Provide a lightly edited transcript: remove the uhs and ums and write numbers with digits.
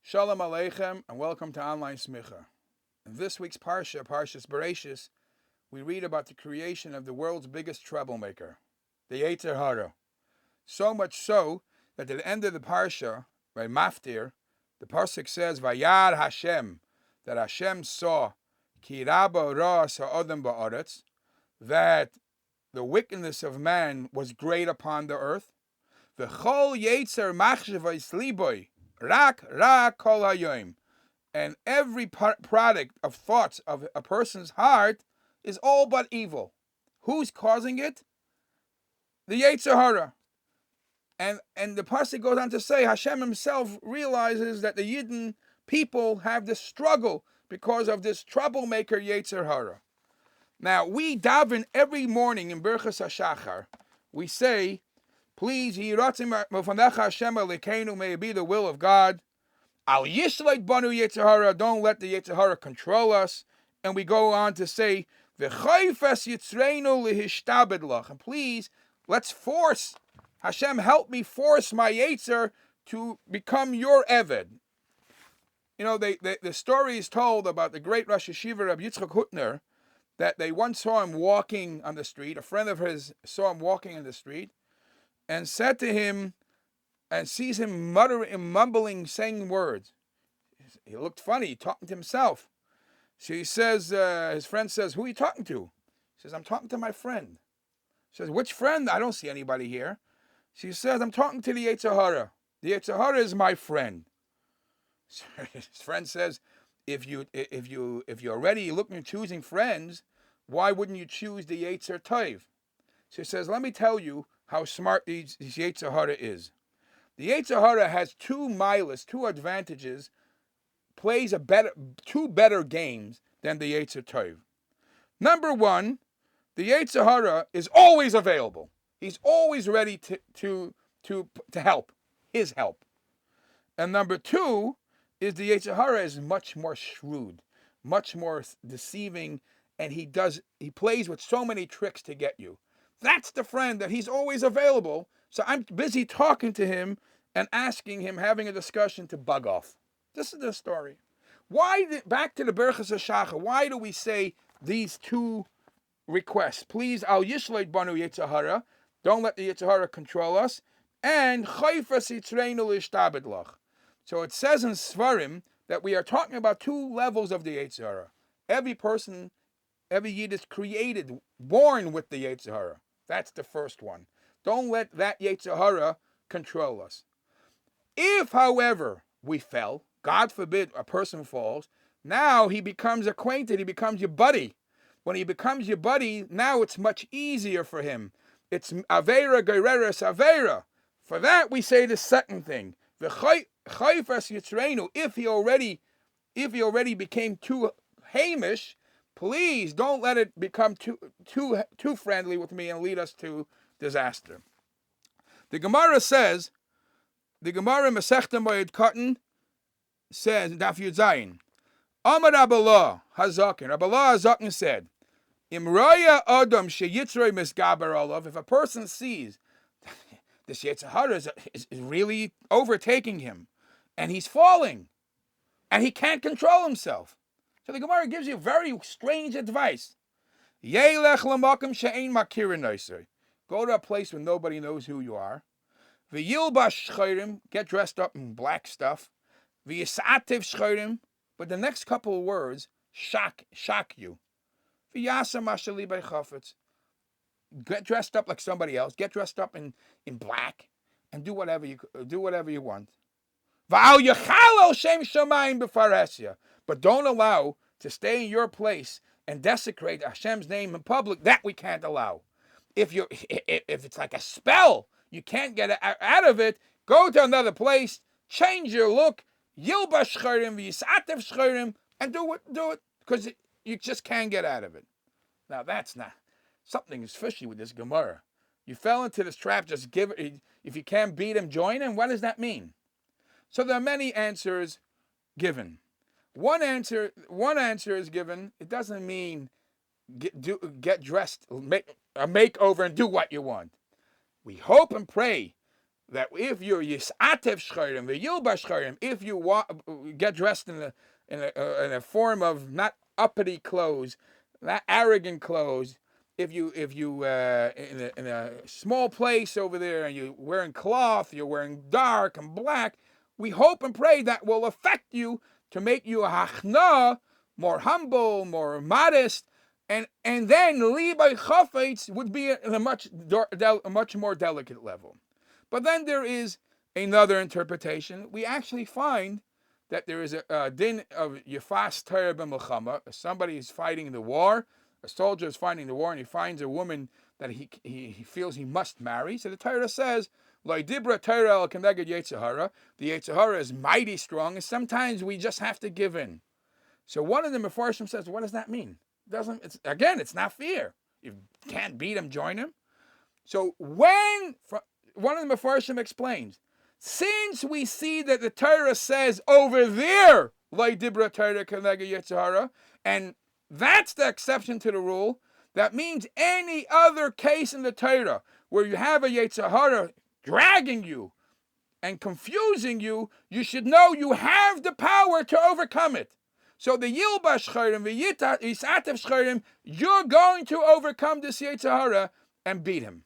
Shalom Aleichem and welcome to Online Smicha. In this week's Parsha, Parshas Berashit, we read about the creation of the world's biggest troublemaker, the yetzer hora. So much so that at the end of the Parsha, by Maftir, the Pasuk says, Vayar Hashem, that Hashem saw, Ki raba ra sa'odem ba'aretz, that the wickedness of man was great upon the earth, V'chol yetzer machshavos liboy, rak kol hayoim, and every product of thoughts of a person's heart is all but evil. Who's causing it? The yetzer hora. And the pasuk goes on to say, Hashem himself realizes that the Yidden people have this struggle because of this troublemaker yetzer hora. Now, we daven every morning in Birchas HaShachar. We say, please, may it be the will of God. Al yishleit banu yetzer hora, don't let the yetzer hora control us. And we go on to say, v'chayfes yitzreinu lihishtabed lach. And please, let's force, Hashem, help me force my yetzer to become your eved. You know, the story is told about the great Rosh Yeshiva Rabbi Yitzchak Hutner, that they once saw him walking on the street. A friend of his saw him walking on the street and said to him, and sees him mumbling, saying words. He looked funny, talking to himself. So he says, his friend says, who are you talking to? He says, I'm talking to my friend. He says, which friend? I don't see anybody here. She says, I'm talking to the yetzer hora. The yetzer hora is my friend. So his friend says, if you're already looking at choosing friends, why wouldn't you choose the yetzer tov? So he says, let me tell you how smart this yetzer hora is. The yetzer hora has two advantages, plays two better games than the yetzer tov. Number one, the yetzer hora is always available. He's always ready to help, his help. And number two is the yetzer hora is much more shrewd, much more deceiving, and he plays with so many tricks to get you. That's the friend that he's always available. So I'm busy talking to him and asking him, having a discussion to bug off. This is the story. Back to the Birchas HaShachar, why do we say these two requests? Please, al yishleit banu yetzer hora, don't let the yetzer hora control us, and chayfas yitzreinu lishtabed lach. So it says in Svarim that we are talking about two levels of the yetzer hora. Every person, every Yid is created, born with the yetzer hora. That's the first one. Don't let that yetzer hora control us. If, however, we fell, God forbid a person falls, now he becomes acquainted, he becomes your buddy. When he becomes your buddy, now it's much easier for him. It's Aveira Gereres Aveira. For that we say the second thing. Chayfas Yitzreinu, if he already became too Hamish, please don't let it become too friendly with me and lead us to disaster. The Gemara says, the Gemara Masechta Moed Katan says, Daf Yud Zayin, Amar Rabbalah Hazakin. Rabbalah Hazakin said, Imraya Adam sheyitzrei misgaber olav. If a person sees this yetzer hora is really overtaking him, and he's falling, and he can't control himself. So the Gemara gives you very strange advice. Yelech lamakim she'ein makirin noiser. Go to a place where nobody knows who you are. V'yilbash shchayrim, get dressed up in black stuff. V'yisativ shchayrim, but the next couple of words shock you. V'yasa mashali b'chafetz, get dressed up like somebody else. Get dressed up in black and do whatever you want. V'al yechalel shem shamayim b'faresya, but don't allow to stay in your place and desecrate Hashem's name in public. That we can't allow. If it's like a spell, you can't get out of it. Go to another place, change your look, yilbash shchayrim, v'yisatev shchayrim, and do it, because you just can't get out of it. Now that's not, something is fishy with this Gemara. You fell into this trap, just give it, if you can't beat him, join him. What does that mean? So there are many answers given. One answer is given. It doesn't mean get dressed, make a makeover and do what you want. We hope and pray that if you're yisatev shchayrim v'yilbash shchayrim, if you get dressed in a form of not uppity clothes, not arrogant clothes, if you in a small place over there and you're wearing cloth, you're wearing dark and black, we hope and pray that will affect you to make you a hachna, more humble, more modest, and then libay chafetz would be at a much more delicate level. But then there is another interpretation. We actually find that there is a din of yefas Torah b'milchama. Somebody is fighting the war. A soldier is fighting the war, and he finds a woman that he feels he must marry. So the Torah says, "Lo dibra Torah el keneged yetzer hora." The yetzer hora is mighty strong, and sometimes we just have to give in. So one of the Mefarshim says, "What does that mean? It's not fair. You can't beat him, join him." So when one of the Mefarshim explains, since we see that the Torah says over there, "Lo dibra Torah keneged yetzer hora," and that's the exception to the rule. That means any other case in the Torah where you have a yetzer hara dragging you and confusing you, you should know you have the power to overcome it. So the yilbash shchayrim, the yisatev shchayrim, you're going to overcome this yetzer hara and beat him.